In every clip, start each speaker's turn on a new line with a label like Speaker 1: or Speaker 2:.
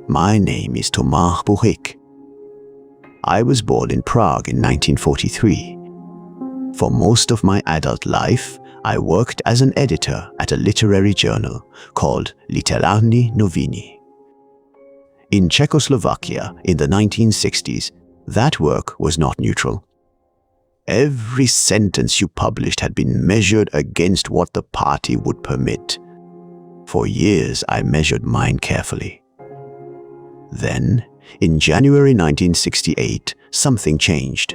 Speaker 1: My name is Tomáš Bohek. I was born in Prague in 1943. For most of my adult life, I worked as an editor at a literary journal called Literární noviny. In Czechoslovakia in the 1960s, that work was not neutral. Every sentence you published had been measured against what the party would permit. For years, I measured mine carefully. Then, in January 1968, something changed.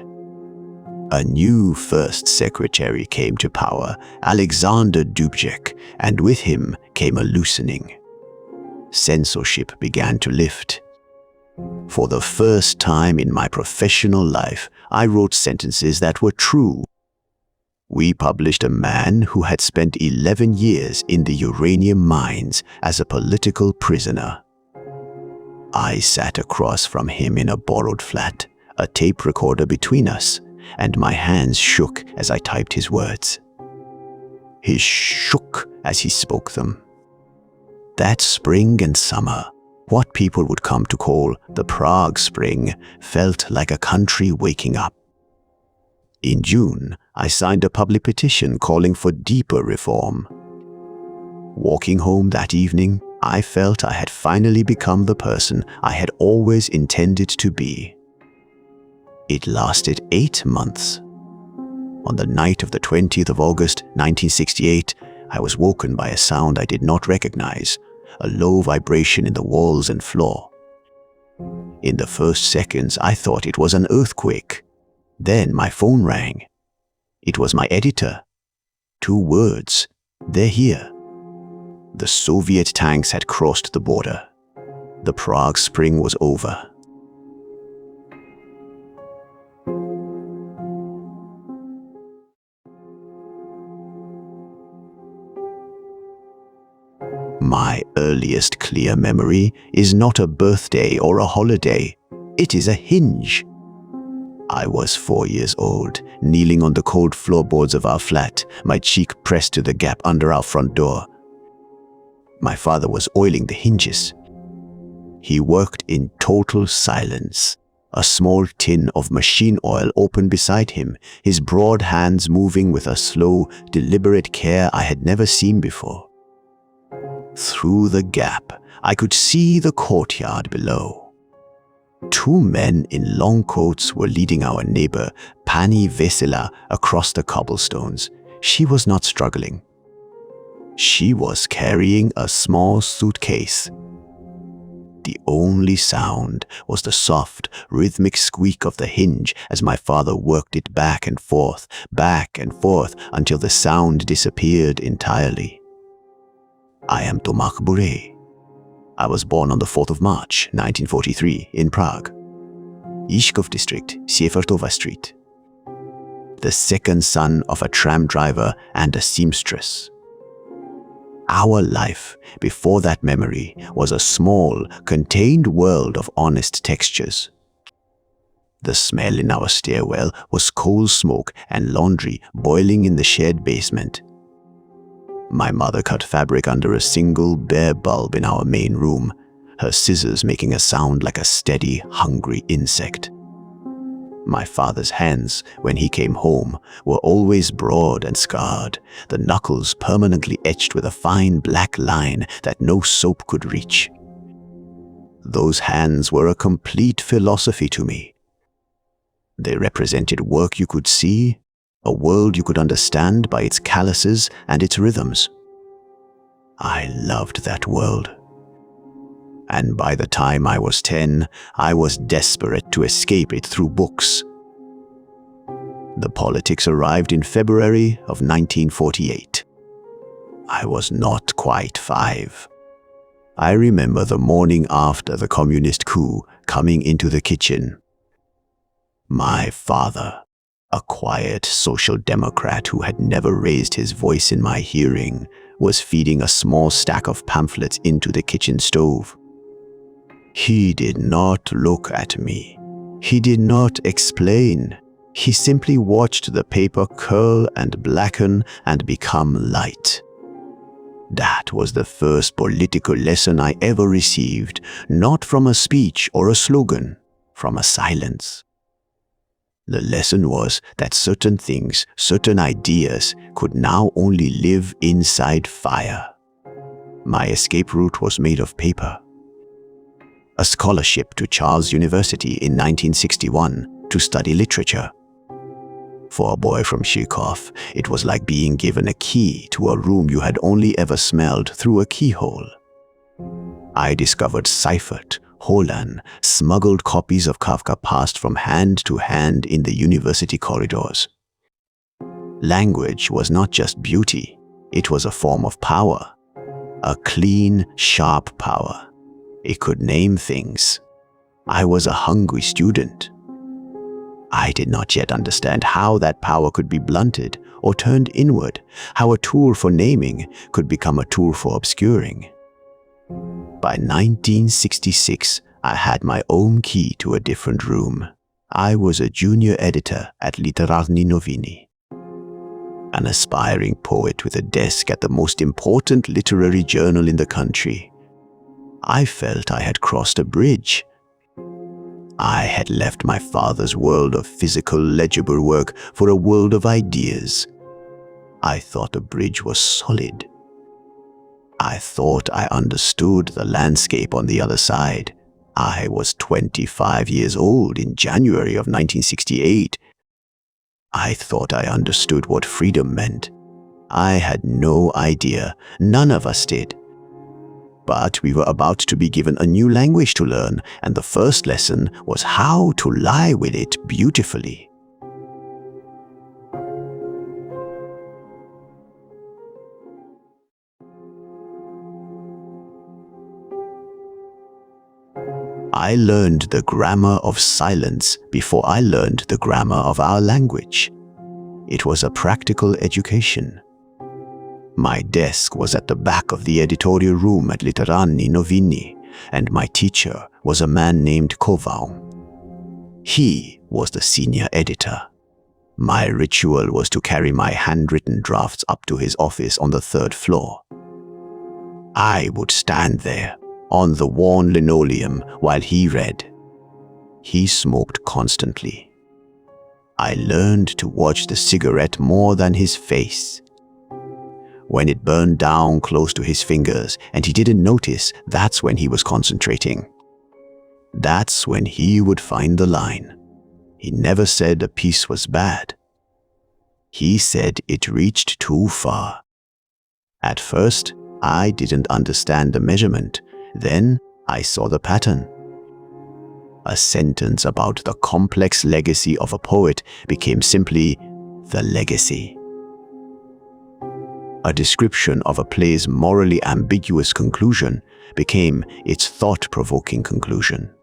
Speaker 1: A new first secretary came to power, Alexander Dubček, and with him came a loosening. Censorship began to lift. For the first time in my professional life, I wrote sentences that were true. We published a man who had spent 11 years in the uranium mines as a political prisoner. I sat across from him in a borrowed flat, a tape recorder between us, and my hands shook as I typed his words. He shook as he spoke them. That spring and summer, what people would come to call the Prague Spring, felt like a country waking up. In June, I signed a public petition calling for deeper reform. Walking home that evening, I felt I had finally become the person I had always intended to be. It lasted 8 months. On the night of the 20th of August, 1968, I was woken by a sound I did not recognize, a low vibration in the walls and floor. In the first seconds, I thought it was an earthquake. Then my phone rang. It was my editor. 2 words. They're here. The Soviet tanks had crossed the border. The Prague Spring was over. My earliest clear memory is not a birthday or a holiday. It is a hinge. I was 4 years old, kneeling on the cold floorboards of our flat, my cheek pressed to the gap under our front door. My father was oiling the hinges. He worked in total silence. A small tin of machine oil opened beside him, his broad hands moving with a slow, deliberate care I had never seen before. Through the gap, I could see the courtyard below. 2 men in long coats were leading our neighbor, Pani Vesela, across the cobblestones. She was not struggling. She was carrying a small suitcase. The only sound was the soft, rhythmic squeak of the hinge as my father worked it back and forth, until the sound disappeared entirely. I am Tomáš Bohek. I was born on the 4th of March, 1943, in Prague. Žižkov district, Sievertova Street. The second son of a tram driver and a seamstress. Our life, before that memory, was a small, contained world of honest textures. The smell in our stairwell was coal smoke and laundry boiling in the shared basement. My mother cut fabric under a single bare bulb in our main room, her scissors making a sound like a steady, hungry insect. My father's hands, when he came home, were always broad and scarred, the knuckles permanently etched with a fine black line that no soap could reach. Those hands were a complete philosophy to me. They represented work you could see, a world you could understand by its calluses and its rhythms. I loved that world. And by the time I was 10, I was desperate to escape it through books. The politics arrived in February of 1948. I was not quite 5. I remember the morning after the communist coup coming into the kitchen. My father, a quiet social democrat who had never raised his voice in my hearing, was feeding a small stack of pamphlets into the kitchen stove. He did not look at me. He did not explain. He simply watched the paper curl and blacken and become light. That was the first political lesson I ever received, not from a speech or a slogan, from a silence. The lesson was that certain things, certain ideas could now only live inside fire. My escape route was made of paper. A scholarship to Charles University in 1961 to study literature. For a boy from Chekhov, it was like being given a key to a room you had only ever smelled through a keyhole. I discovered Seifert, Holland, smuggled copies of Kafka passed from hand to hand in the university corridors. Language was not just beauty, it was a form of power. A clean, sharp power. It could name things. I was a hungry student. I did not yet understand how that power could be blunted or turned inward, how a tool for naming could become a tool for obscuring. By 1966, I had my own key to a different room. I was a junior editor at Literarni Noviny, an aspiring poet with a desk at the most important literary journal in the country. I felt I had crossed a bridge. I had left my father's world of physical, legible work for a world of ideas. I thought the bridge was solid. I thought I understood the landscape on the other side. I was 25 years old in January of 1968. I thought I understood what freedom meant. I had no idea. None of us did. But we were about to be given a new language to learn, and the first lesson was how to lie with it beautifully. I learned the grammar of silence before I learned the grammar of our language. It was a practical education. My desk was at the back of the editorial room at Literarni Noviny, and my teacher was a man named Koval. He was the senior editor. My ritual was to carry my handwritten drafts up to his office on the 3rd floor. I would stand there, on the worn linoleum, while he read. He smoked constantly. I learned to watch the cigarette more than his face. When it burned down close to his fingers and he didn't notice, that's when he was concentrating. That's when he would find the line. He never said a piece was bad. He said it reached too far. At first, I didn't understand the measurement. Then I saw the pattern. A sentence about the complex legacy of a poet became simply the legacy. A description of a play's morally ambiguous conclusion became its thought-provoking conclusion.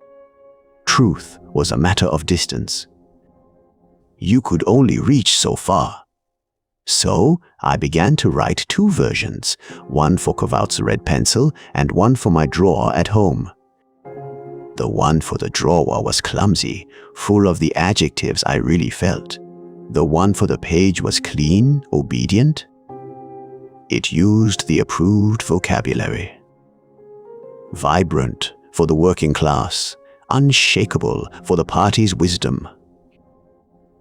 Speaker 1: Truth was a matter of distance. You could only reach so far. So I began to write 2 versions, one for Koval's red pencil and one for my drawer at home. The one for the drawer was clumsy, full of the adjectives I really felt. The one for the page was clean, obedient. It used the approved vocabulary. Vibrant for the working class, unshakable for the party's wisdom.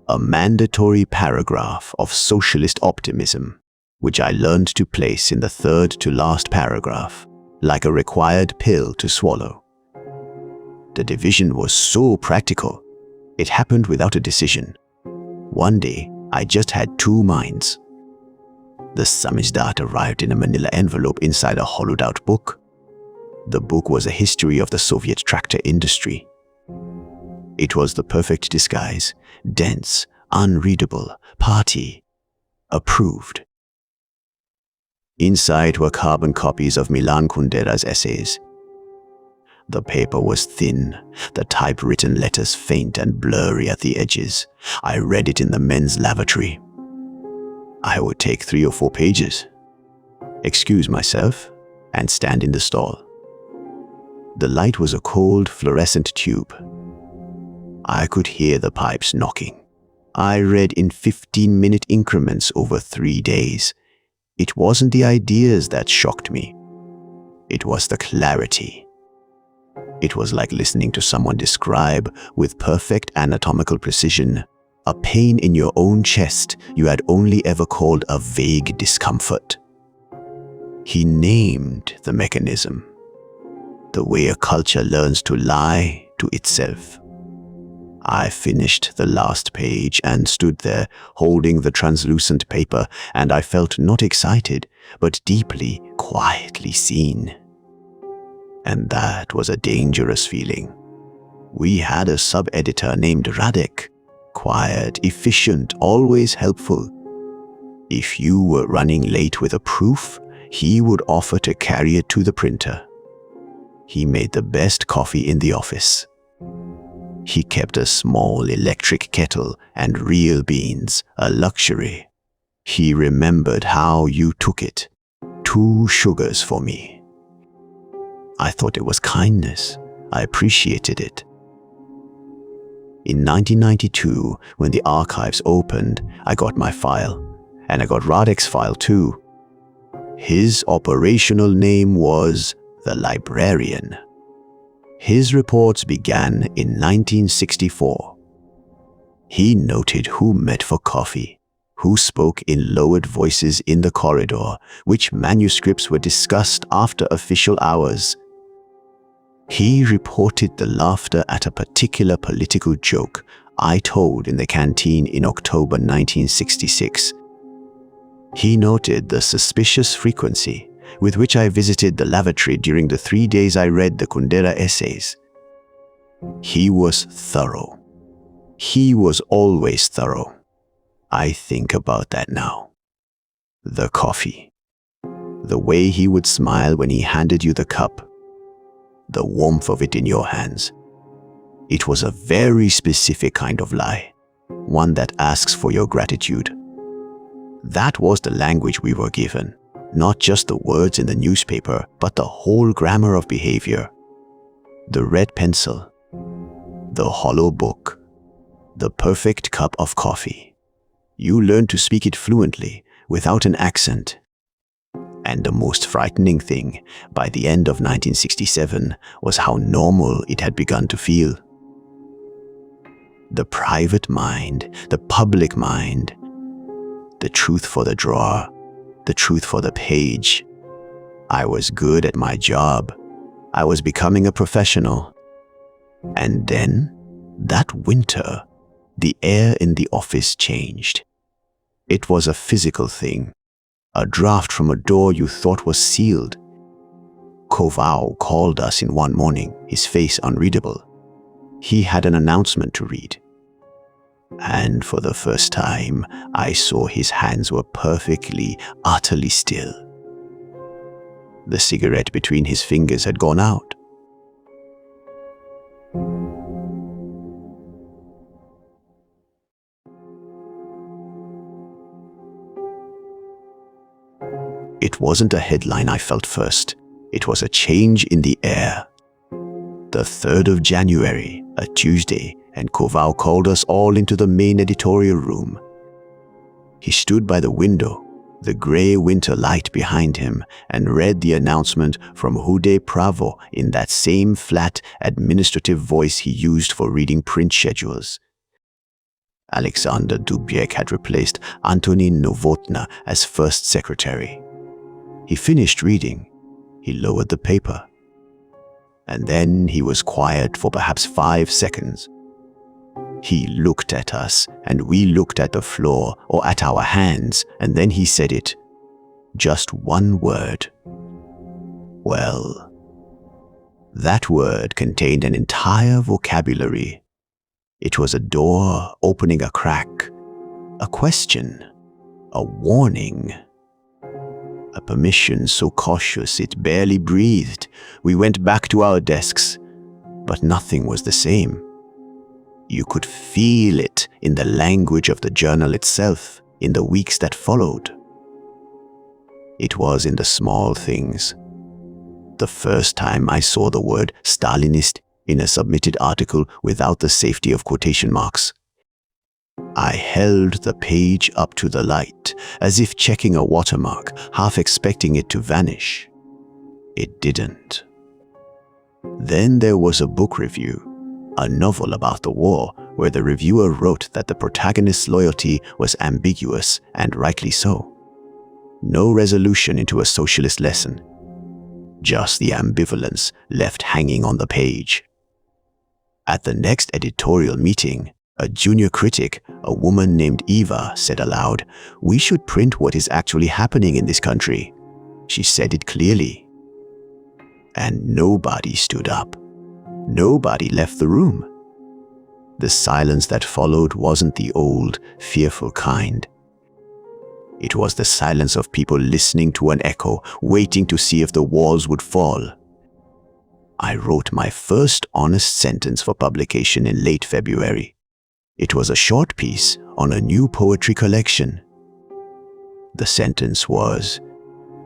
Speaker 1: A mandatory paragraph of socialist optimism, which I learned to place in the 3rd to last paragraph, like a required pill to swallow. The division was so practical. It happened without a decision. One day, I just had 2 minds. The samizdat arrived in a manila envelope inside a hollowed-out book. The book was a history of the Soviet tractor industry. It was the perfect disguise, dense, unreadable, party, approved. Inside were carbon copies of Milan Kundera's essays. The paper was thin, the typewritten letters faint and blurry at the edges. I read it in the men's lavatory. I would take 3 or 4 pages, excuse myself, and stand in the stall. The light was a cold, fluorescent tube. I could hear the pipes knocking. I read in 15-minute increments over 3 days. It wasn't the ideas that shocked me. It was the clarity. It was like listening to someone describe with perfect anatomical precision a pain in your own chest you had only ever called a vague discomfort. He named the mechanism, the way a culture learns to lie to itself. I finished the last page and stood there holding the translucent paper, and I felt not excited, but deeply, quietly seen. And that was a dangerous feeling. We had a sub-editor named Radek, quiet, efficient, always helpful. If you were running late with a proof, he would offer to carry it to the printer. He made the best coffee in the office. He kept a small electric kettle and real beans, a luxury. He remembered how you took it. 2 sugars for me. I thought it was kindness. I appreciated it. In 1992, when the archives opened, I got my file, and I got Radek's file too. His operational name was the Librarian. His reports began in 1964. He noted who met for coffee, who spoke in lowered voices in the corridor, which manuscripts were discussed after official hours. He reported the laughter at a particular political joke I told in the canteen in October 1966. He noted the suspicious frequency with which I visited the lavatory during the 3 days I read the Kundera essays. He was thorough. He was always thorough. I think about that now. The coffee. The way he would smile when he handed you the cup. The warmth of it in your hands. It was a very specific kind of lie, one that asks for your gratitude. That was the language we were given. Not just the words in the newspaper, but the whole grammar of behavior. The red pencil, the hollow book, the perfect cup of coffee. You learned to speak it fluently, without an accent. And the most frightening thing, by the end of 1967, was how normal it had begun to feel. The private mind, the public mind, the truth for the drawer, the truth for the page. I was good at my job. I was becoming a professional. And then, that winter, the air in the office changed. It was a physical thing, a draft from a door you thought was sealed. Kovau called us in one morning, his face unreadable. He had an announcement to read. And for the first time, I saw his hands were perfectly, utterly still. The cigarette between his fingers had gone out. It wasn't a headline I felt first. It was a change in the air. The 3rd of January, a Tuesday, and Kovau called us all into the main editorial room. He stood by the window, the grey winter light behind him, and read the announcement from Hude Pravo in that same flat, administrative voice he used for reading print schedules. Alexander Dubček had replaced Antonin Novotná as first secretary. He finished reading. He lowered the paper. And then he was quiet for perhaps 5 seconds. He looked at us, and we looked at the floor or at our hands, and then he said it. Just one word. Well, that word contained an entire vocabulary. It was a door opening a crack, a question, a warning. A permission so cautious it barely breathed. We went back to our desks, but nothing was the same. You could feel it in the language of the journal itself in the weeks that followed. It was in the small things. The first time I saw the word Stalinist in a submitted article without the safety of quotation marks. I held the page up to the light, as if checking a watermark, half expecting it to vanish. It didn't. Then there was a book review, a novel about the war, where the reviewer wrote that the protagonist's loyalty was ambiguous, and rightly so. No resolution into a socialist lesson. Just the ambivalence left hanging on the page. At the next editorial meeting, a junior critic, a woman named Eva, said aloud, "We should print what is actually happening in this country." She said it clearly. And nobody stood up. Nobody left the room. The silence that followed wasn't the old, fearful kind. It was the silence of people listening to an echo, waiting to see if the walls would fall. I wrote my first honest sentence for publication in late February. It was a short piece on a new poetry collection. The sentence was,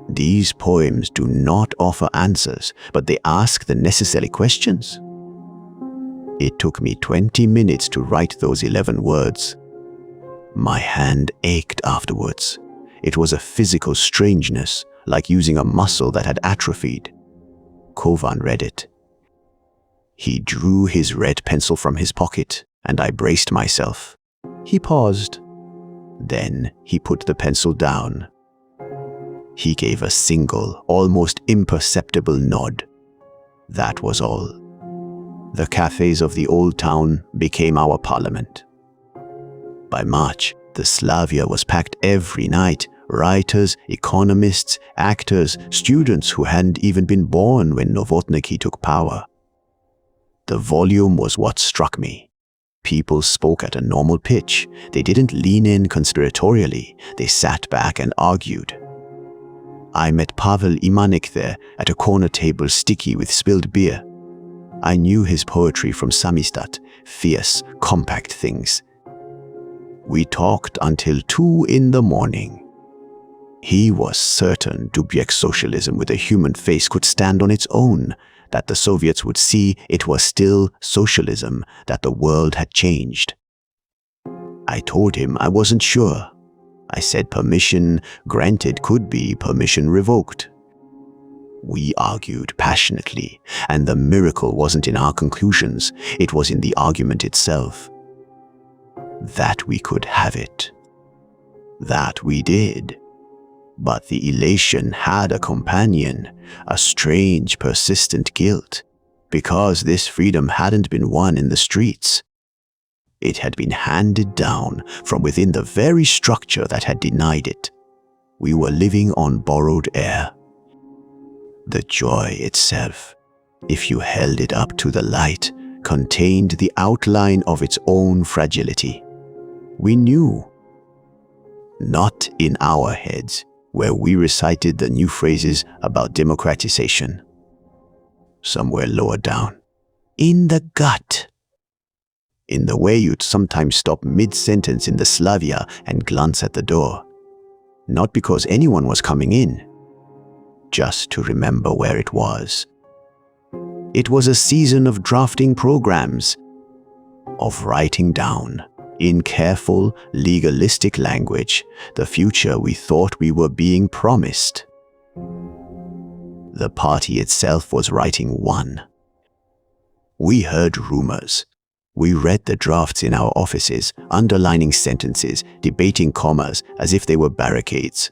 Speaker 1: "These poems do not offer answers, but they ask the necessary questions." It took me 20 minutes to write those 11 words. My hand ached afterwards. It was a physical strangeness, like using a muscle that had atrophied. Kovan read it. He drew his red pencil from his pocket, and I braced myself. He paused. Then he put the pencil down. He gave a single, almost imperceptible nod. That was all. The cafes of the old town became our parliament. By March, the Slavia was packed every night. Writers, economists, actors, students who hadn't even been born when Novotniki took power. The volume was what struck me. People spoke at a normal pitch. They didn't lean in conspiratorially. They sat back and argued. I met Pavel Imanik there at a corner table sticky with spilled beer. I knew his poetry from Samistat, fierce, compact things. We talked until 2 in the morning. He was certain Dubček's socialism with a human face could stand on its own, that the Soviets would see it was still socialism, that the world had changed. I told him I wasn't sure. I said permission granted could be permission revoked. We argued passionately, and the miracle wasn't in our conclusions, it was in the argument itself. That we could have it. That we did. But the elation had a companion, a strange, persistent guilt, because this freedom hadn't been won in the streets. It had been handed down from within the very structure that had denied it. We were living on borrowed air. The joy itself, if you held it up to the light, contained the outline of its own fragility. We knew. Not in our heads, where we recited the new phrases about democratization. Somewhere lower down. In the gut. In the way you'd sometimes stop mid-sentence in the Slavia and glance at the door. Not because anyone was coming in, just to remember where it was. It was a season of drafting programs, of writing down, in careful, legalistic language, the future we thought we were being promised. The party itself was writing one. We heard rumors. We read the drafts in our offices, underlining sentences, debating commas as if they were barricades.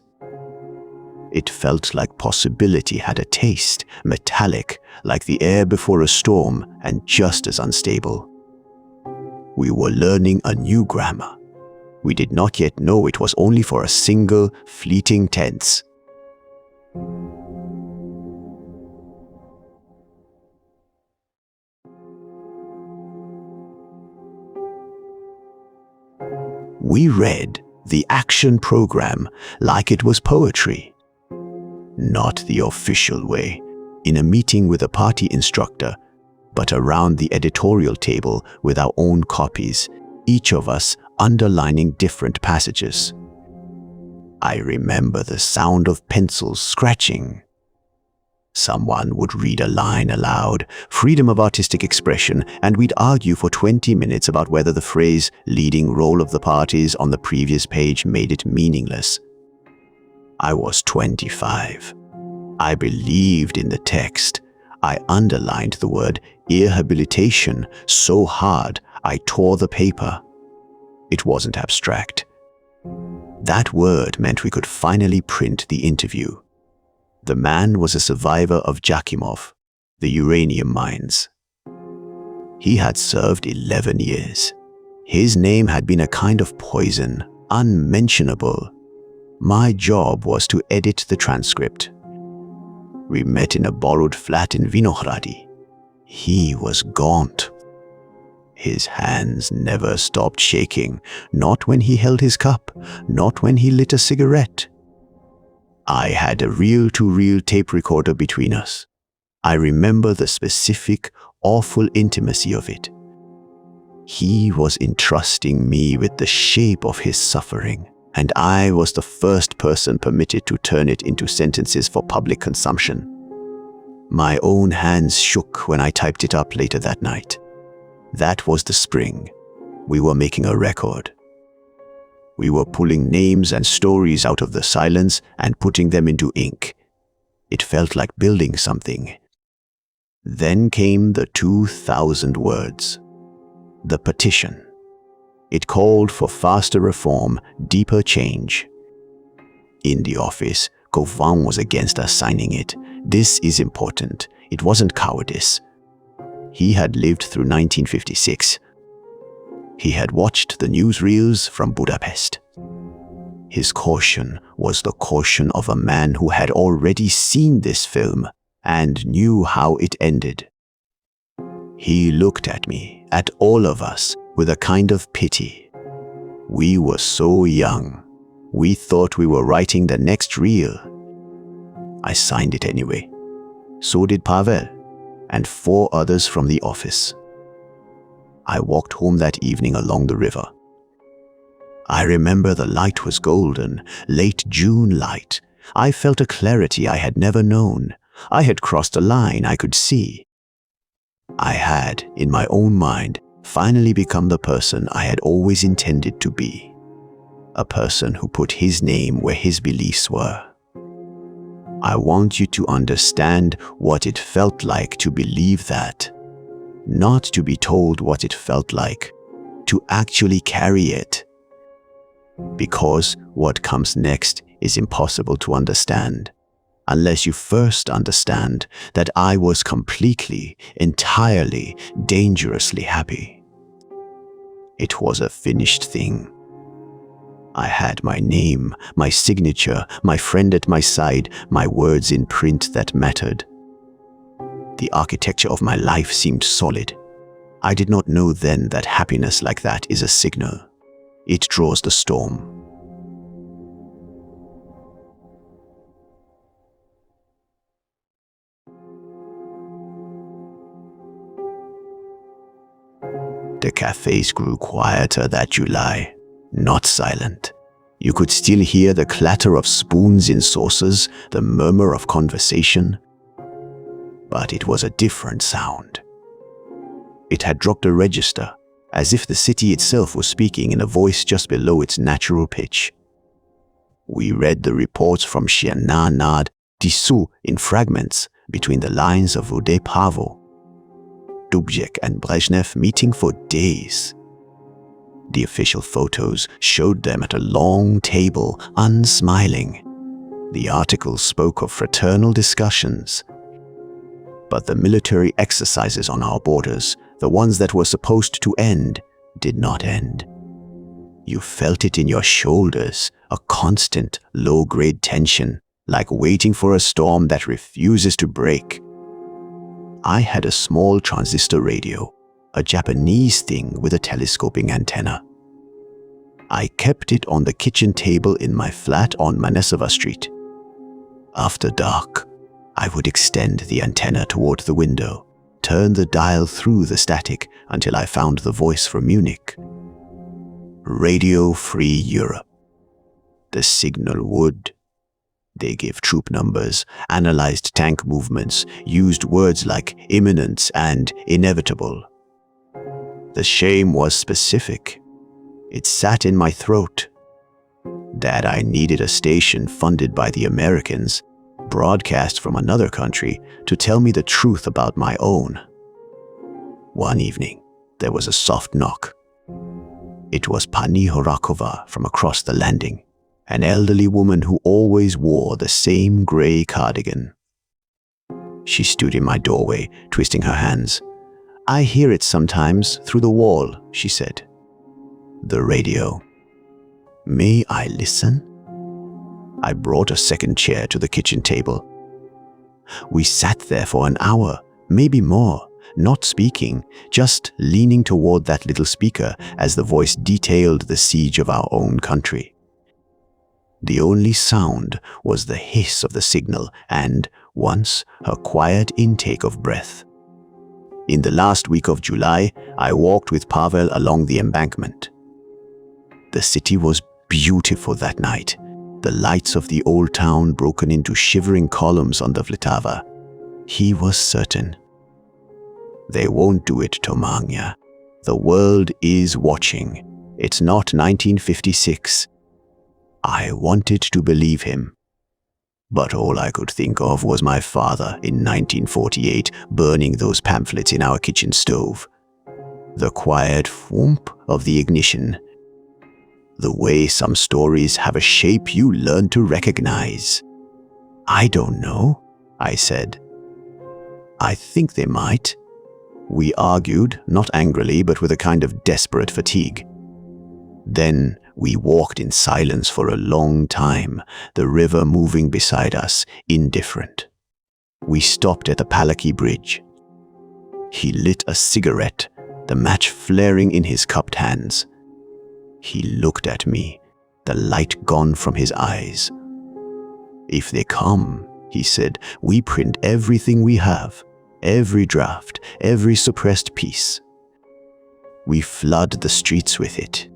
Speaker 1: It felt like possibility had a taste, metallic, like the air before a storm, and just as unstable. We were learning a new grammar. We did not yet know it was only for a single, fleeting tense. We read the action program like it was poetry. Not the official way, in a meeting with a party instructor, but around the editorial table with our own copies, each of us underlining different passages. I remember the sound of pencils scratching. Someone would read a line aloud, freedom of artistic expression, and we'd argue for 20 minutes about whether the phrase leading role of the parties on the previous page made it meaningless. I was 25. I believed in the text. I underlined the word rehabilitation so hard I tore the paper. It wasn't abstract. That word meant we could finally print the interview. The man was a survivor of Jakimov, the uranium mines. He had served 11 years. His name had been a kind of poison, unmentionable. My job was to edit the transcript. We met in a borrowed flat in Vinohrady. He was gaunt. His hands never stopped shaking, not when he held his cup, not when he lit a cigarette. I had a reel-to-reel tape recorder between us. I remember the specific, awful intimacy of it. He was entrusting me with the shape of his suffering, and I was the first person permitted to turn it into sentences for public consumption. My own hands shook when I typed it up later that night. That was the spring. We were making a record. We were pulling names and stories out of the silence and putting them into ink. It felt like building something. Then came the 2,000 words. The petition. It called for faster reform, deeper change. In the office, Gauvin was against us signing it. This is important. It wasn't cowardice. He had lived through 1956. He had watched the newsreels from Budapest. His caution was the caution of a man who had already seen this film and knew how it ended. He looked at me, at all of us, with a kind of pity. We were so young. We thought we were writing the next reel. I signed it anyway. So did Pavel and 4 others from the office. I walked home that evening along the river. I remember the light was golden, late June light. I felt a clarity I had never known. I had crossed a line I could see. I had, in my own mind, finally become the person I had always intended to be. A person who put his name where his beliefs were. I want you to understand what it felt like to believe that. Not to be told what it felt like, to actually carry it. Because what comes next is impossible to understand, unless you first understand that I was completely, entirely, dangerously happy. It was a finished thing. I had my name, my signature, my friend at my side, my words in print that mattered. The architecture of my life seemed solid. I did not know then that happiness like that is a signal. It draws the storm. The cafes grew quieter that July, not silent. You could still hear the clatter of spoons in saucers, the murmur of conversation. But it was a different sound. It had dropped a register, as if the city itself was speaking in a voice just below its natural pitch. We read the reports from Chiana Nad Dissous in fragments between the lines of Uday Pavo. Dubček and Brezhnev meeting for days. The official photos showed them at a long table, unsmiling. The articles spoke of fraternal discussions. But the military exercises on our borders, the ones that were supposed to end, did not end. You felt it in your shoulders, a constant, low-grade tension, like waiting for a storm that refuses to break. I had a small transistor radio, a Japanese thing with a telescoping antenna. I kept it on the kitchen table in my flat on Manesova Street. After dark, I would extend the antenna toward the window, turn the dial through the static until I found the voice from Munich. Radio Free Europe. The signal would They gave troop numbers, analyzed tank movements, used words like imminent and inevitable. The shame was specific. It sat in my throat. That I needed a station funded by the Americans, broadcast from another country, to tell me the truth about my own. One evening, there was a soft knock. It was Pani Horakova from across the landing, an elderly woman who always wore the same gray cardigan. She stood in my doorway, twisting her hands. "I hear it sometimes through the wall," she said. "The radio. May I listen?" I brought a second chair to the kitchen table. We sat there for an hour, maybe more, not speaking, just leaning toward that little speaker as the voice detailed the siege of our own country. The only sound was the hiss of the signal and, once, her quiet intake of breath. In the last week of July, I walked with Pavel along the embankment. The city was beautiful that night, the lights of the old town broken into shivering columns on the Vltava. He was certain. They won't do it, Tomania. The world is watching. It's not 1956. I wanted to believe him. But all I could think of was my father in 1948 burning those pamphlets in our kitchen stove. The quiet thwomp of the ignition. The way some stories have a shape you learn to recognize. "I don't know," I said. "I think they might." We argued, not angrily, but with a kind of desperate fatigue. Then we walked in silence for a long time, the river moving beside us, indifferent. We stopped at the Palaki Bridge. He lit a cigarette, the match flaring in his cupped hands. He looked at me, the light gone from his eyes. "If they come," he said, "we print everything we have, every draft, every suppressed piece. We flood the streets with it."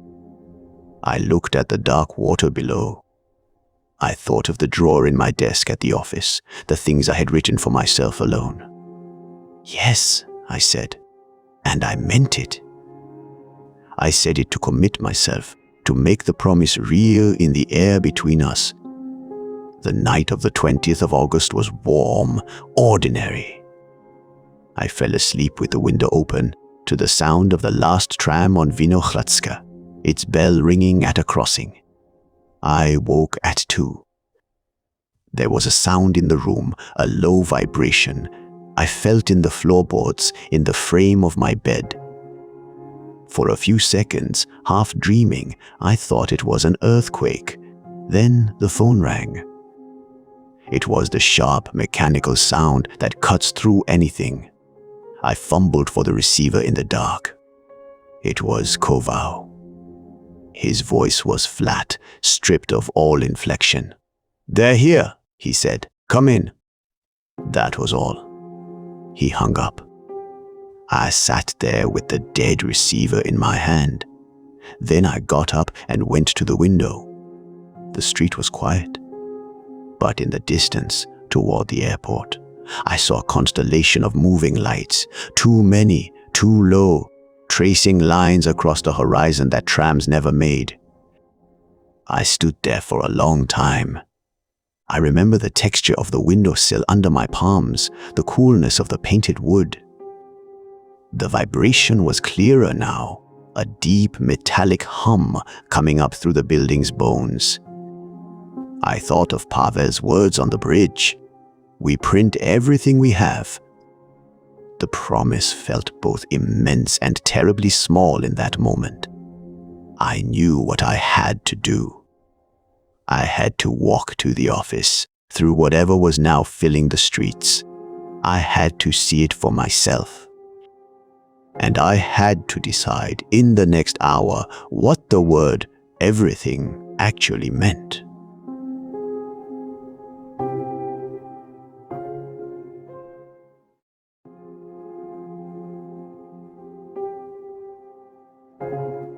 Speaker 1: I looked at the dark water below. I thought of the drawer in my desk at the office, the things I had written for myself alone. "Yes," I said, and I meant it. I said it to commit myself, to make the promise real in the air between us. The night of the 20th of August was warm, ordinary. I fell asleep with the window open to the sound of the last tram on Vinohradska, its bell ringing at a crossing. I woke at 2. There was a sound in the room, a low vibration. I felt in the floorboards, in the frame of my bed. For a few seconds, half dreaming, I thought it was an earthquake. Then the phone rang. It was the sharp, mechanical sound that cuts through anything. I fumbled for the receiver in the dark. It was Koval. His voice was flat, stripped of all inflection. "They're here," he said. "Come in." That was all. He hung up. I sat there with the dead receiver in my hand. Then I got up and went to the window. The street was quiet. But in the distance, toward the airport, I saw a constellation of moving lights, too many, too low, tracing lines across the horizon that trams never made. I stood there for a long time. I remember the texture of the windowsill under my palms, the coolness of the painted wood. The vibration was clearer now, a deep metallic hum coming up through the building's bones. I thought of Pavel's words on the bridge. We print everything we have. The promise felt both immense and terribly small in that moment. I knew what I had to do. I had to walk to the office, through whatever was now filling the streets. I had to see it for myself. And I had to decide in the next hour what the word everything actually meant.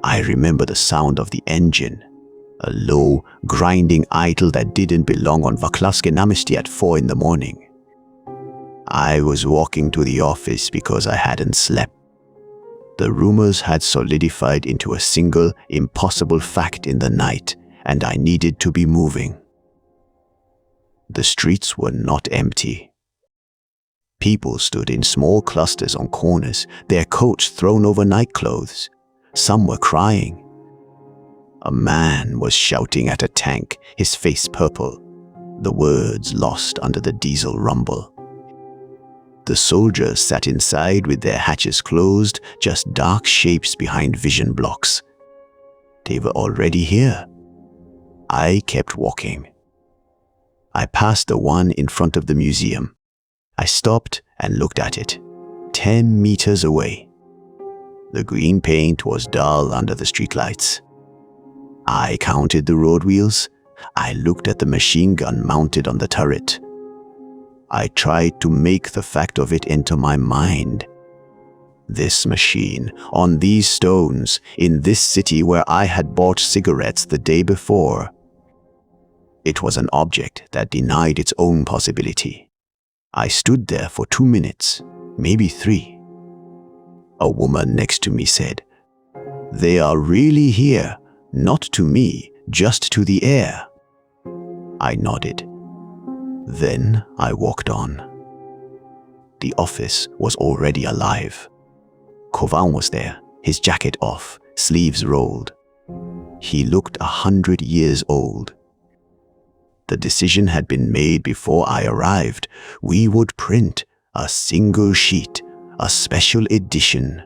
Speaker 1: I remember the sound of the engine, a low, grinding idol that didn't belong on Vaklaske Namisti at 4 in the morning. I was walking to the office because I hadn't slept. The rumors had solidified into a single, impossible fact in the night, and I needed to be moving. The streets were not empty. People stood in small clusters on corners, their coats thrown over nightclothes. Some were crying. A man was shouting at a tank, his face purple, the words lost under the diesel rumble. The soldiers sat inside with their hatches closed, just dark shapes behind vision blocks. They were already here. I kept walking. I passed the one in front of the museum. I stopped and looked at it, 10 meters away. The green paint was dull under the streetlights. I counted the road wheels. I looked at the machine gun mounted on the turret. I tried to make the fact of it enter my mind. This machine, on these stones, in this city where I had bought cigarettes the day before. It was an object that denied its own possibility. I stood there for 2 minutes, maybe 3. A woman next to me said, "They are really here, not to me, just to the air." I nodded. Then I walked on. The office was already alive. Kovan was there, his jacket off, sleeves rolled. He looked 100 years old. The decision had been made before I arrived. We would print a single sheet, a special edition.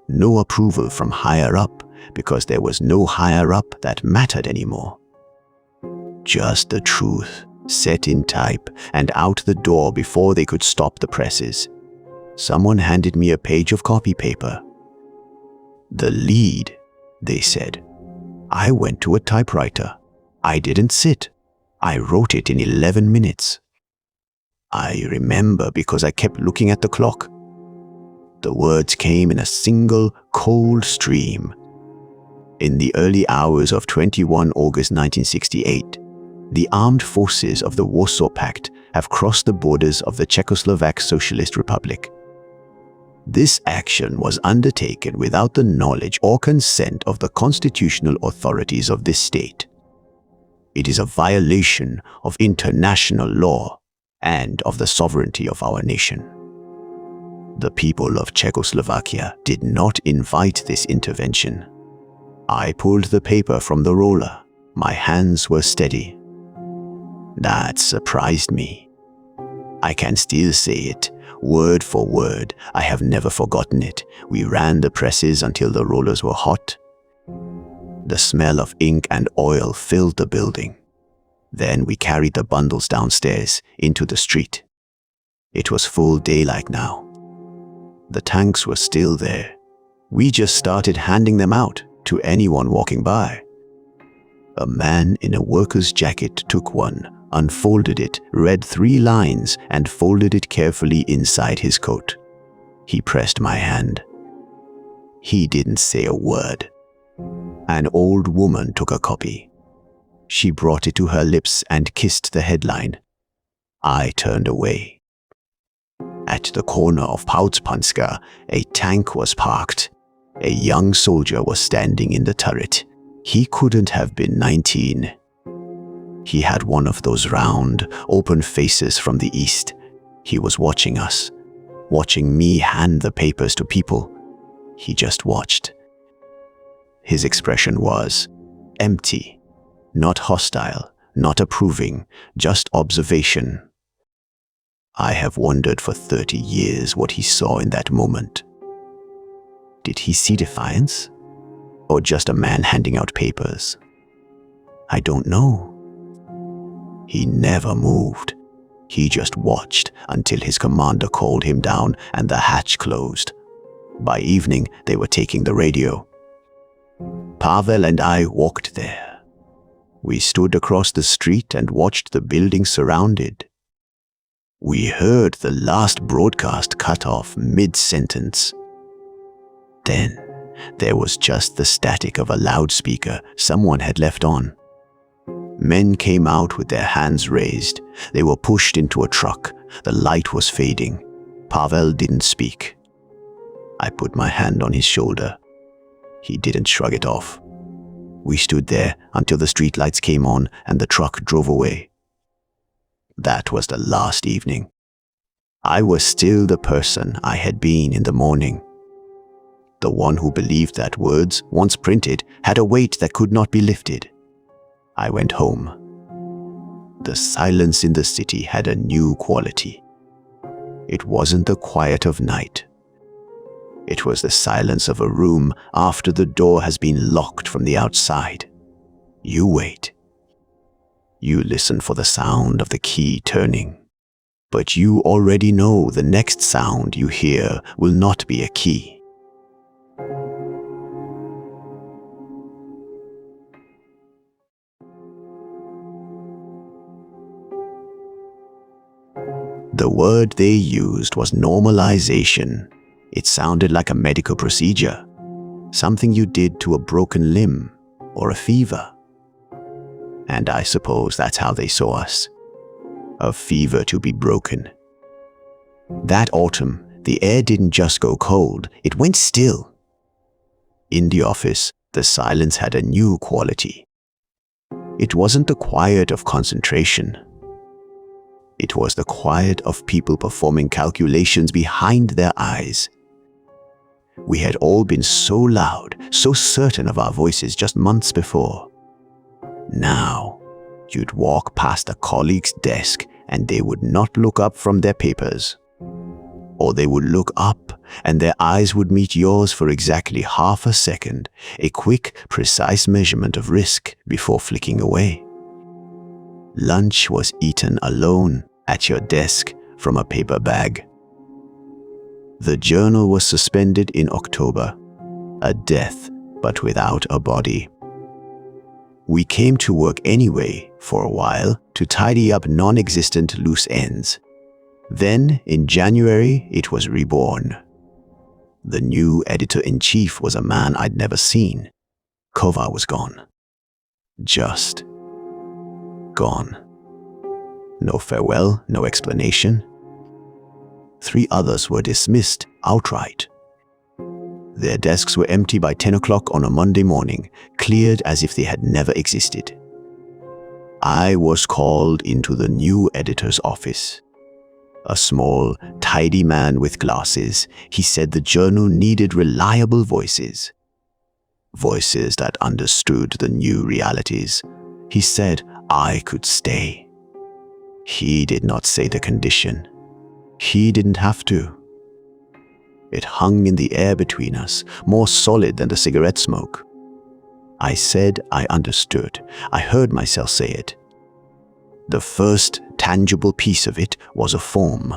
Speaker 1: No approval from higher up, because there was no higher up that mattered anymore. Just the truth, set in type and out the door before they could stop the presses. Someone handed me a page of copy paper. "The lead," they said. I went to a typewriter. I didn't sit. I wrote it in 11 minutes. I remember because I kept looking at the clock. The words came in a single, cold stream. In the early hours of 21 August 1968, the armed forces of the Warsaw Pact have crossed the borders of the Czechoslovak Socialist Republic. This action was undertaken without the knowledge or consent of the constitutional authorities of this state. It is a violation of international law and of the sovereignty of our nation. The people of Czechoslovakia did not invite this intervention. I pulled the paper from the roller. My hands were steady. That surprised me. I can still say it, word for word. I have never forgotten it. We ran the presses until the rollers were hot. The smell of ink and oil filled the building. Then we carried the bundles downstairs into the street. It was full daylight now. The tanks were still there. We just started handing them out to anyone walking by. A man in a worker's jacket took one, unfolded it, read 3 lines, and folded it carefully inside his coat. He pressed my hand. He didn't say a word. An old woman took a copy. She brought it to her lips and kissed the headline. I turned away. At the corner of Pautspanska, a tank was parked. A young soldier was standing in the turret. He couldn't have been 19. He had one of those round, open faces from the east. He was watching us, watching me hand the papers to people. He just watched. His expression was empty, not hostile, not approving, just observation. I have wondered for 30 years what he saw in that moment. Did he see defiance? Or just a man handing out papers? I don't know. He never moved. He just watched until his commander called him down and the hatch closed. By evening, they were taking the radio. Pavel and I walked there. We stood across the street and watched the building surrounded. We heard the last broadcast cut off mid-sentence. Then There was just the static of a loudspeaker someone had left on. Men came out with their hands raised. They were pushed into a truck. The light was fading. Pavel didn't speak. I put my hand on his shoulder. He didn't shrug it off. We stood there until the streetlights came on and the truck drove away. That was the last evening. I was still the person I had been in the morning. The one who believed that words, once printed, had a weight that could not be lifted. I went home. The silence in the city had a new quality. It wasn't the quiet of night. It was the silence of a room after the door has been locked from the outside. You wait. You listen for the sound of the key turning. But you already know the next sound you hear will not be a key. The word they used was normalization. It sounded like a medical procedure, something you did to a broken limb or a fever. And I suppose that's how they saw us. A fever to be broken. That autumn, the air didn't just go cold, it went still. In the office, the silence had a new quality. It wasn't the quiet of concentration. It was the quiet of people performing calculations behind their eyes. We had all been so loud, so certain of our voices just months before. Now, you'd walk past a colleague's desk and they would not look up from their papers. Or they would look up and their eyes would meet yours for exactly half a second, a quick, precise measurement of risk before flicking away. Lunch was eaten alone at your desk from a paper bag. The journal was suspended in October, a death but without a body. We came to work anyway for a while to tidy up non-existent loose ends. Then, in January, it was reborn. The new editor-in-chief was a man I'd never seen. Kova was gone. Just gone. No farewell, no explanation. 3 others were dismissed outright. Their desks were empty by 10 o'clock on a Monday morning, cleared as if they had never existed. I was called into the new editor's office. A small, tidy man with glasses, he said the journal needed reliable voices. Voices that understood the new realities. He said I could stay. He did not say the condition. He didn't have to. It hung in the air between us, more solid than the cigarette smoke. I said I understood. I heard myself say it. The first tangible piece of it was a form.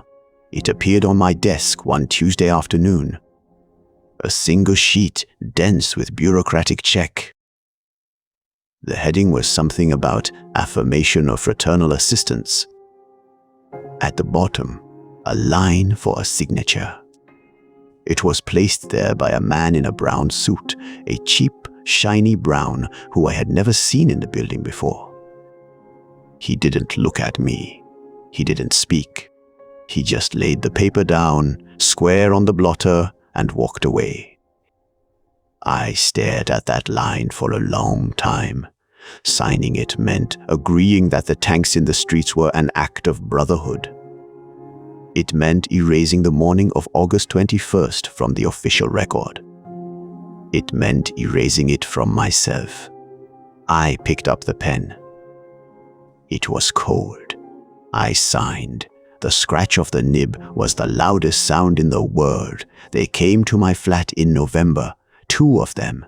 Speaker 1: It appeared on my desk one Tuesday afternoon. A single sheet, dense with bureaucratic check. The heading was something about affirmation of fraternal assistance. At the bottom, a line for a signature. It was placed there by a man in a brown suit, a cheap, shiny brown who I had never seen in the building before. He didn't look at me. He didn't speak. He just laid the paper down, square on the blotter, and walked away. I stared at that line for a long time. Signing it meant agreeing that the tanks in the streets were an act of brotherhood. It meant erasing the morning of August 21st from the official record. It meant erasing it from myself. I picked up the pen. It was cold. I signed. The scratch of the nib was the loudest sound in the world. They came to my flat in November, 2 of them.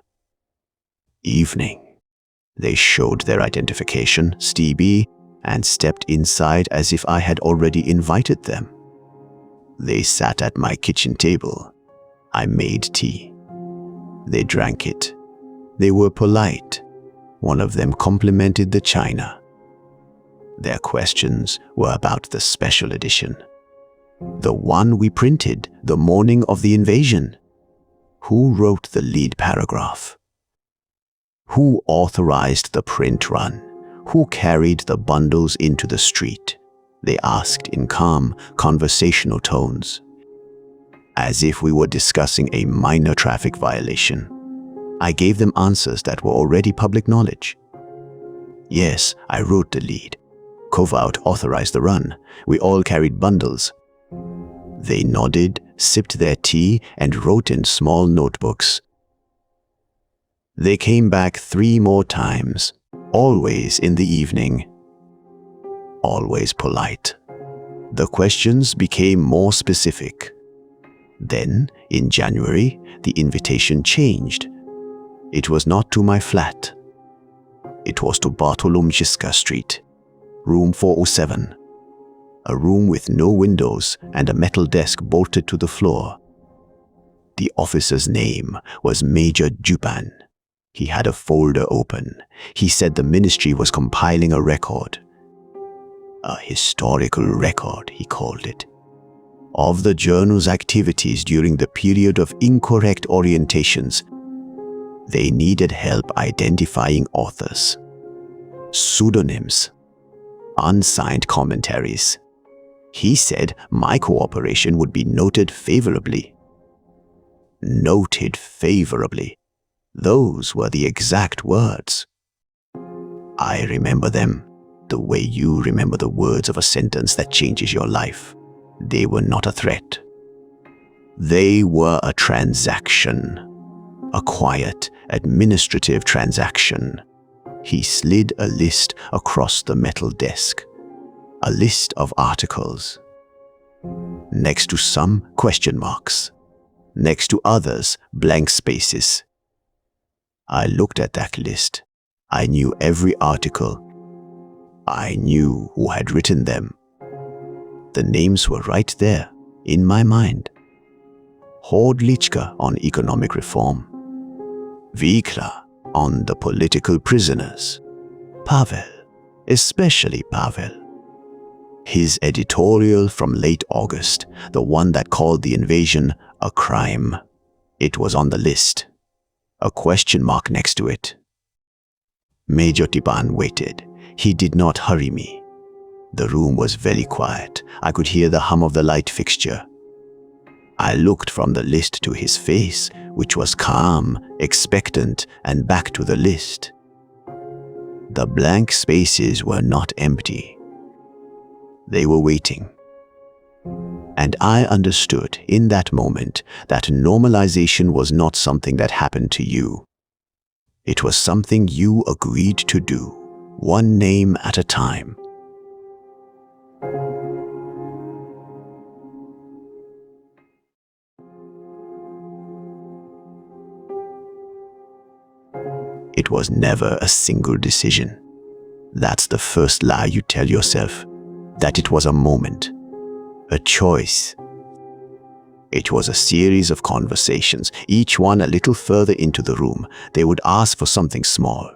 Speaker 1: Evening. They showed their identification, Stevie, and stepped inside as if I had already invited them. They sat at my kitchen table. I made tea. They drank it. They were polite. One of them complimented the china. Their questions were about the special edition. The one we printed the morning of the invasion. Who wrote the lead paragraph? Who authorized the print run? Who carried the bundles into the street? They asked in calm, conversational tones, as if we were discussing a minor traffic violation. I gave them answers that were already public knowledge. Yes, I wrote the lead. Kovaut authorized the run. We all carried bundles. They nodded, sipped their tea, and wrote in small notebooks. They came back 3 more times, always in the evening. Always polite. The questions became more specific. Then, in January, the invitation changed. It was not to my flat. It was to Bartolomewska Street, room 407. A room with no windows and a metal desk bolted to the floor. The officer's name was Major Dubček. He had a folder open. He said the ministry was compiling a record. A historical record, he called it, of the journal's activities during the period of incorrect orientations. They needed help identifying authors, pseudonyms, unsigned commentaries. He said my cooperation would be noted favorably. Noted favorably. Those were the exact words. I remember them the way you remember the words of a sentence that changes your life. They were not a threat. They were a transaction. A quiet, administrative transaction. He slid a list across the metal desk. A list of articles. Next to some, question marks. Next to others, blank spaces. I looked at that list. I knew every article. I knew who had written them. The names were right there, in my mind. Hordlichka on economic reform. Vikla on the political prisoners. Pavel, especially Pavel. His editorial from late August, the one that called the invasion a crime. It was on the list. A question mark next to it. Major Tiban waited. He did not hurry me. The room was very quiet. I could hear the hum of the light fixture. I looked from the list to his face, which was calm, expectant, and back to the list. The blank spaces were not empty. They were waiting. And I understood in that moment that normalization was not something that happened to you. It was something you agreed to do, one name at a time. It was never a single decision. That's the first lie you tell yourself, that it was a moment, a choice. It was a series of conversations, each one a little further into the room. They would ask for something small.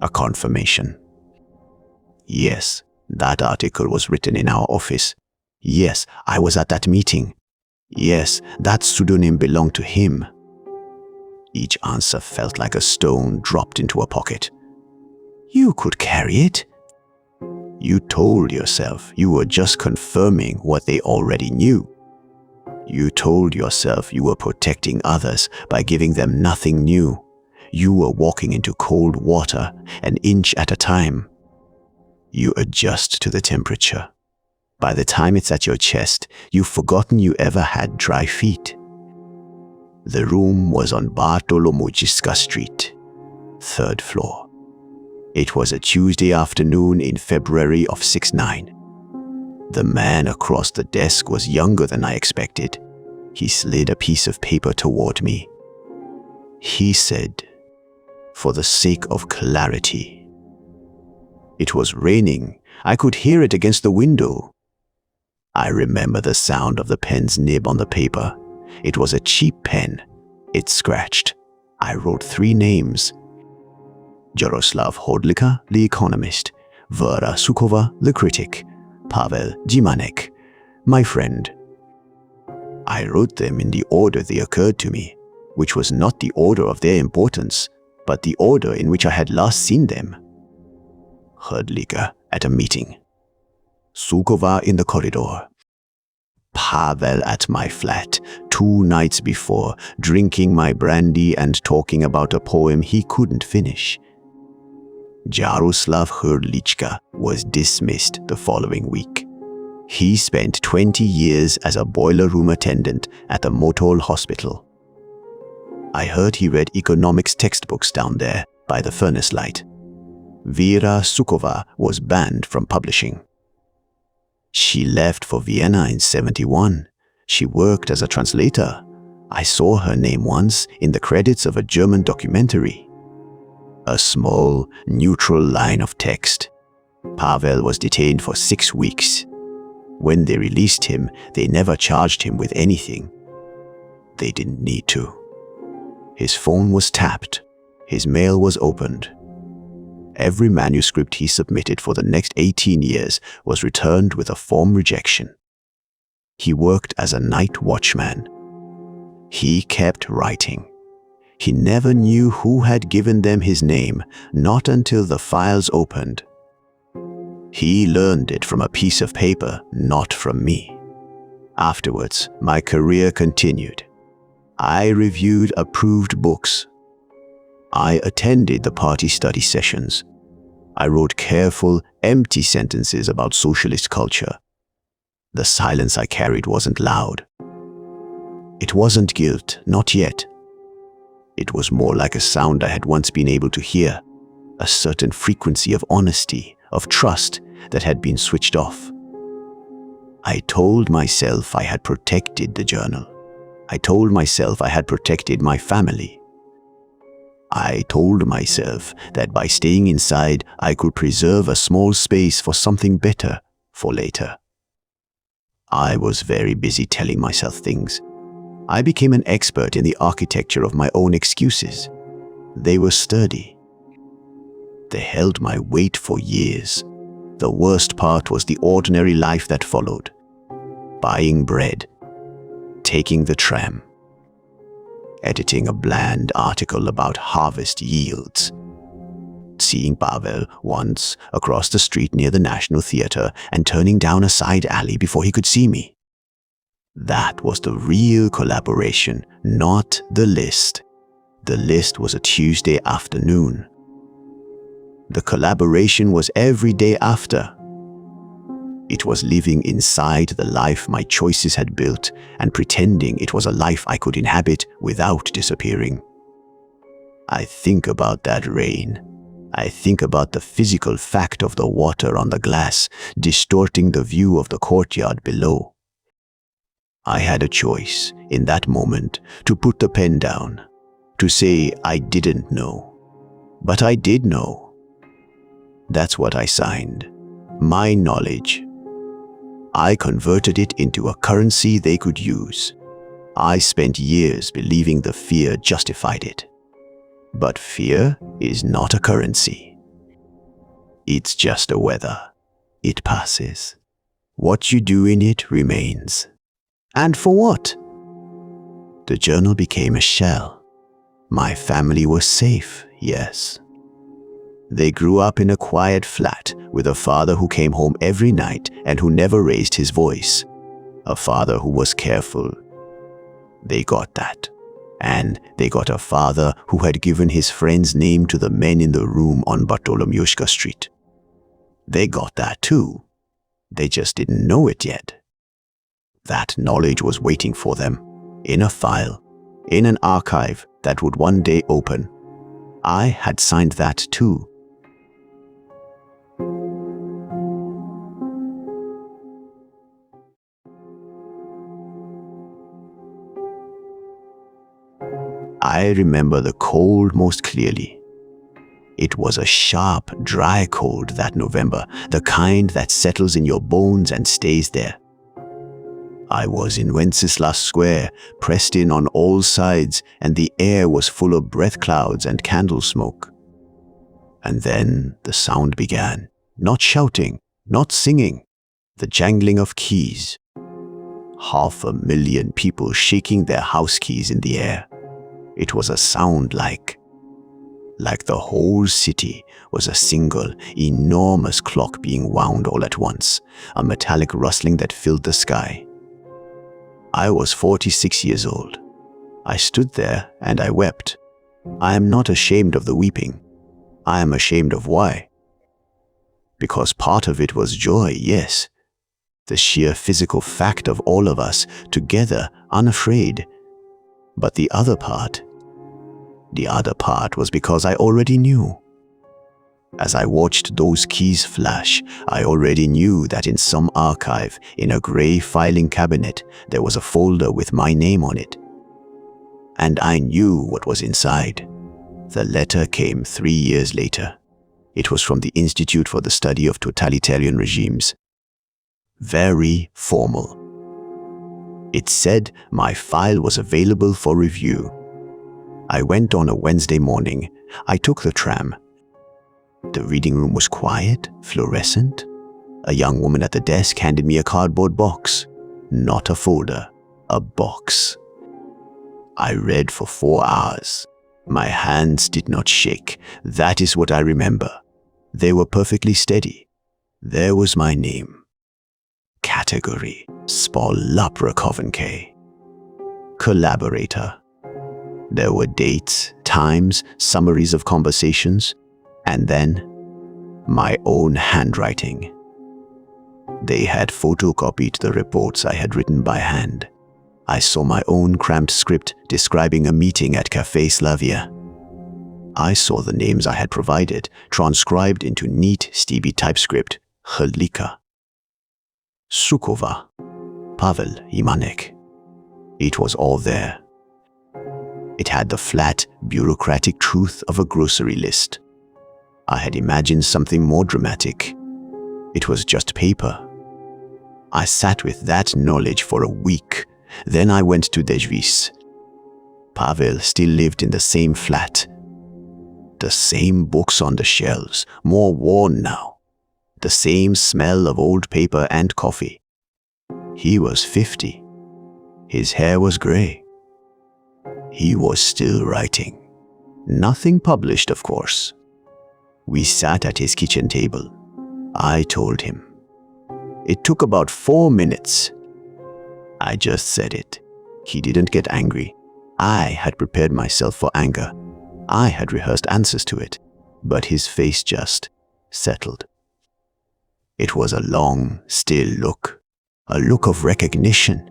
Speaker 1: A confirmation. Yes, that article was written in our office. Yes, I was at that meeting. Yes, that pseudonym belonged to him. Each answer felt like a stone dropped into a pocket. You could carry it. You told yourself you were just confirming what they already knew. You told yourself you were protecting others by giving them nothing new. You were walking into cold water, an inch at a time. You adjust to the temperature. By the time it's at your chest, you've forgotten you ever had dry feet. The room was on Bartolomewska Street, 3rd floor. It was a Tuesday afternoon in February of '69. The man across the desk was younger than I expected. He slid a piece of paper toward me. He said, "For the sake of clarity." It was raining. I could hear it against the window. I remember the sound of the pen's nib on the paper. It was a cheap pen. It scratched. I wrote 3 names. Jaroslav Hordlička, the economist. Vera Sukova, the critic. Pavel Jimanek, my friend. I wrote them in the order they occurred to me, which was not the order of their importance, but the order in which I had last seen them. Hrdlicka at a meeting. Sukova in the corridor. Pavel at my flat 2 nights before, drinking my brandy and talking about a poem he couldn't finish. Jaroslav Hrdlicka was dismissed the following week. He spent 20 years as a boiler room attendant at the Motol hospital. I heard he read economics textbooks down there by the furnace light. Vera Sukova was banned from publishing. She left for Vienna in 71. She worked as a translator. I saw her name once in the credits of a German documentary. A small, neutral line of text. Pavel was detained for 6 weeks. When they released him, they never charged him with anything. They didn't need to. His phone was tapped. His mail was opened. Every manuscript he submitted for the next 18 years was returned with a form rejection. He worked as a night watchman. He kept writing. He never knew who had given them his name, not until the files opened. He learned it from a piece of paper, not from me. Afterwards, my career continued. I reviewed approved books. I attended the party study sessions. I wrote careful, empty sentences about socialist culture. The silence I carried wasn't loud. It wasn't guilt, not yet. It was more like a sound I had once been able to hear, a certain frequency of honesty, of trust that had been switched off. I told myself I had protected the journal. I told myself I had protected my family. I told myself that by staying inside, I could preserve a small space for something better for later. I was very busy telling myself things. I became an expert in the architecture of my own excuses. They were sturdy. They held my weight for years. The worst part was the ordinary life that followed. Buying bread, taking the tram, editing a bland article about harvest yields, seeing Pavel once across the street near the National Theatre and turning down a side alley before he could see me. That was the real collaboration, not the list. The list was a Tuesday afternoon. The collaboration was every day after. It was living inside the life my choices had built and pretending it was a life I could inhabit without disappearing. I think about that rain. I think about the physical fact of the water on the glass distorting the view of the courtyard below. I had a choice in that moment to put the pen down, to say I didn't know. But I did know. That's what I signed. My knowledge. I converted it into a currency they could use. I spent years believing the fear justified it. But fear is not a currency. It's just a weather. It passes. What you do in it remains. And for what? The journal became a shell. My family was safe, yes. They grew up in a quiet flat with a father who came home every night and who never raised his voice. A father who was careful. They got that. And they got a father who had given his friend's name to the men in the room on Bartolomeushka Street. They got that too. They just didn't know it yet. That knowledge was waiting for them, in a file, in an archive that would one day open. I had signed that too. I remember the cold most clearly. It was a sharp, dry cold that November, the kind that settles in your bones and stays there. I was in Wenceslas Square, pressed in on all sides, and the air was full of breath clouds and candle smoke. And then the sound began, not shouting, not singing, the jangling of keys. 500,000 people shaking their house keys in the air. It was a sound like the whole city was a single, enormous clock being wound all at once, a metallic rustling that filled the sky. I was 46 years old. I stood there and I wept. I am not ashamed of the weeping. I am ashamed of why. Because part of it was joy, yes. The sheer physical fact of all of us together, unafraid. But the other part was because I already knew. As I watched those keys flash, I already knew that in some archive, in a grey filing cabinet, there was a folder with my name on it. And I knew what was inside. The letter came 3 years later. It was from the Institute for the Study of Totalitarian Regimes. Very formal. It said my file was available for review. I went on a Wednesday morning. I took the tram. The reading room was quiet, fluorescent. A young woman at the desk handed me a cardboard box. Not a folder, a box. I read for 4 hours. My hands did not shake. That is what I remember. They were perfectly steady. There was my name. Category: Spoluprakovanke. Collaborator. There were dates, times, summaries of conversations, and then my own handwriting. They had photocopied the reports I had written by hand. I saw my own cramped script describing a meeting at Café Slavia. I saw the names I had provided transcribed into neat Stevie typescript: Helika, Sukova, Pavel Imanek. It was all there. It had the flat, bureaucratic truth of a grocery list. I had imagined something more dramatic. It was just paper. I sat with that knowledge for a week. Then I went to Dejvis. Pavel still lived in the same flat. The same books on the shelves, more worn now. The same smell of old paper and coffee. He was 50. His hair was grey. He was still writing. Nothing published, of course. We sat at his kitchen table. I told him. It took about 4 minutes. I just said it. He didn't get angry. I had prepared myself for anger. I had rehearsed answers to it, but his face just settled. It was a long, still look, a look of recognition,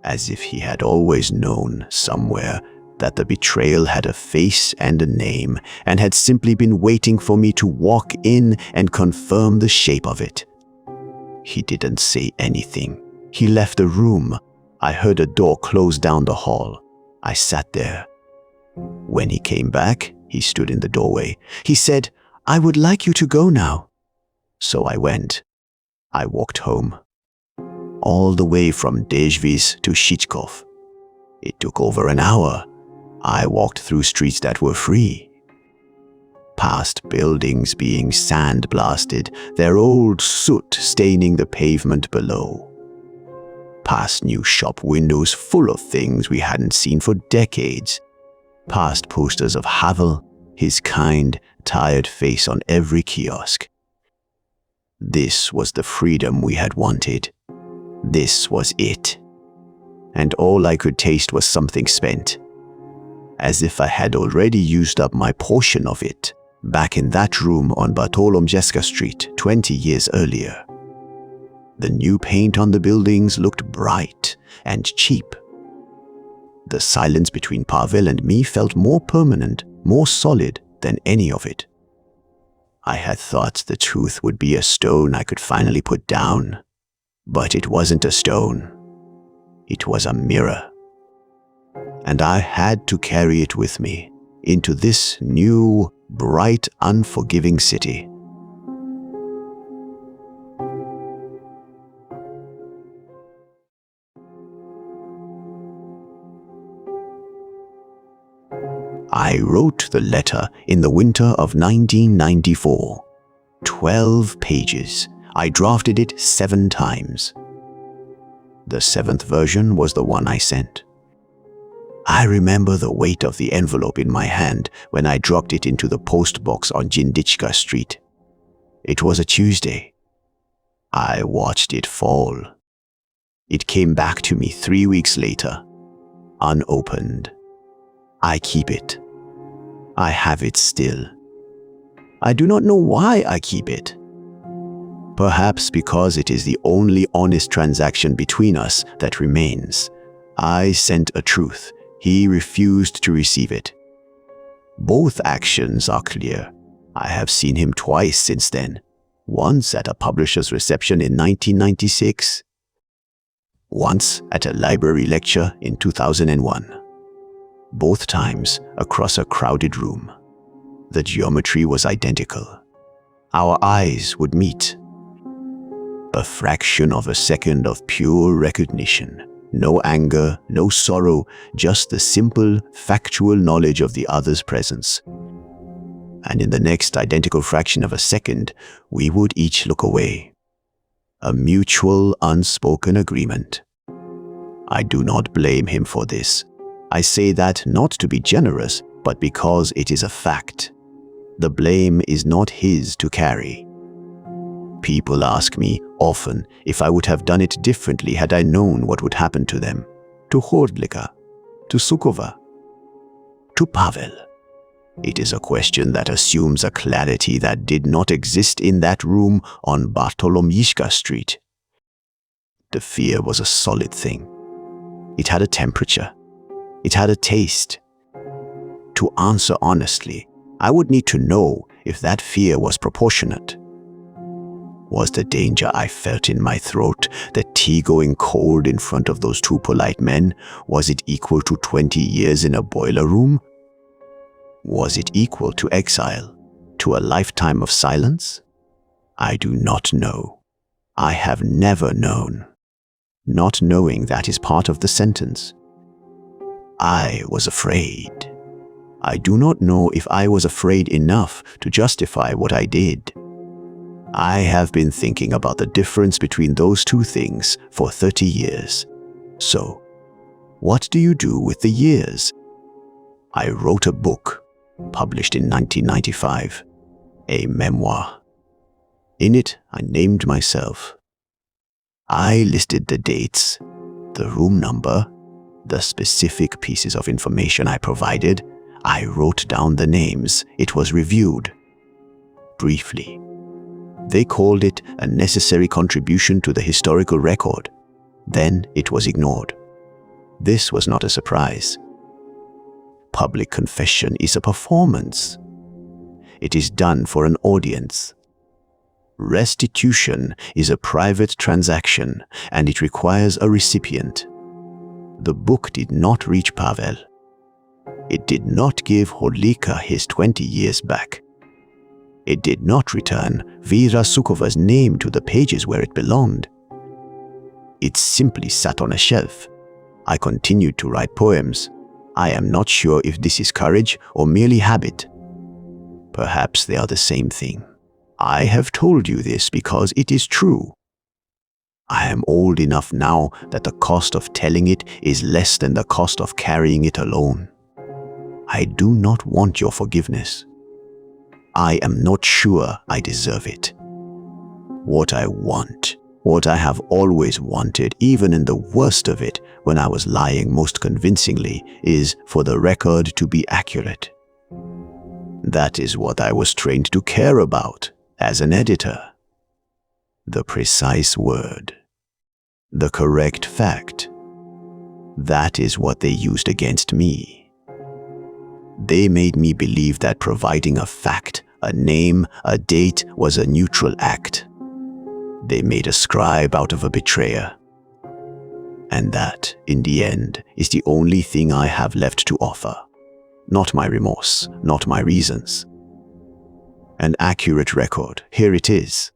Speaker 1: as if he had always known somewhere that the betrayal had a face and a name and had simply been waiting for me to walk in and confirm the shape of it. He didn't say anything. He left the room. I heard a door close down the hall. I sat there. When he came back, he stood in the doorway. He said, "I would like you to go now." So I went. I walked home. All the way from Dejvis to Shitchkov. It took over an hour. I walked through streets that were free. Past buildings being sandblasted, their old soot staining the pavement below. Past new shop windows full of things we hadn't seen for decades. Past posters of Havel, his kind, tired face on every kiosk. This was the freedom we had wanted. This was it. And all I could taste was something spent. As if I had already used up my portion of it, back in that room on Bartolomjeska Street 20 years earlier. The new paint on the buildings looked bright and cheap. The silence between Pavel and me felt more permanent, more solid than any of it. I had thought the truth would be a stone I could finally put down. But it wasn't a stone. It was a mirror. And I had to carry it with me into this new, bright, unforgiving city. I wrote the letter in the winter of 1994. 12 pages. I drafted it 7 times. The 7th version was the one I sent. I remember the weight of the envelope in my hand when I dropped it into the post box on Jindichka Street. It was a Tuesday. I watched it fall. It came back to me 3 weeks later, unopened. I keep it. I have it still. I do not know why I keep it. Perhaps because it is the only honest transaction between us that remains. I sent a truth. He refused to receive it. Both actions are clear. I have seen him twice since then. Once at a publisher's reception in 1996. Once at a library lecture in 2001. Both times across a crowded room. The geometry was identical. Our eyes would meet. A fraction of a second of pure recognition. No anger, no sorrow, just the simple, factual knowledge of the other's presence. And in the next identical fraction of a second, we would each look away. A mutual, unspoken agreement. I do not blame him for this. I say that not to be generous, but because it is a fact. The blame is not his to carry. People ask me often if I would have done it differently had I known what would happen to them, to Hordlika, to Sukova, to Pavel. It is a question that assumes a clarity that did not exist in that room on Bartolomishka Street. The fear was a solid thing. It had a temperature. It had a taste. To answer honestly, I would need to know if that fear was proportionate. Was the danger I felt in my throat, the tea going cold in front of those two polite men, was it equal to 20 years in a boiler room? Was it equal to exile, to a lifetime of silence? I do not know. I have never known. Not knowing that is part of the sentence. I was afraid. I do not know if I was afraid enough to justify what I did. I have been thinking about the difference between those two things for 30 years. So, what do you do with the years? I wrote a book, published in 1995, a memoir. In it, I named myself. I listed the dates, the room number, the specific pieces of information I provided. I wrote down the names. It was reviewed. Briefly. They called it a necessary contribution to the historical record. Then it was ignored. This was not a surprise. Public confession is a performance. It is done for an audience. Restitution is a private transaction, and it requires a recipient. The book did not reach Pavel. It did not give Hordlika his 20 years back. It did not return Vera Sukova's name to the pages where it belonged. It simply sat on a shelf. I continued to write poems. I am not sure if this is courage or merely habit. Perhaps they are the same thing. I have told you this because it is true. I am old enough now that the cost of telling it is less than the cost of carrying it alone. I do not want your forgiveness. I am not sure I deserve it. What I want, what I have always wanted, even in the worst of it, when I was lying most convincingly, is for the record to be accurate. That is what I was trained to care about as an editor. The precise word. The correct fact. That is what they used against me. They made me believe that providing a fact, a name, a date was a neutral act. They made a scribe out of a betrayer. And that, in the end, is the only thing I have left to offer. Not my remorse, not my reasons. An accurate record, here it is.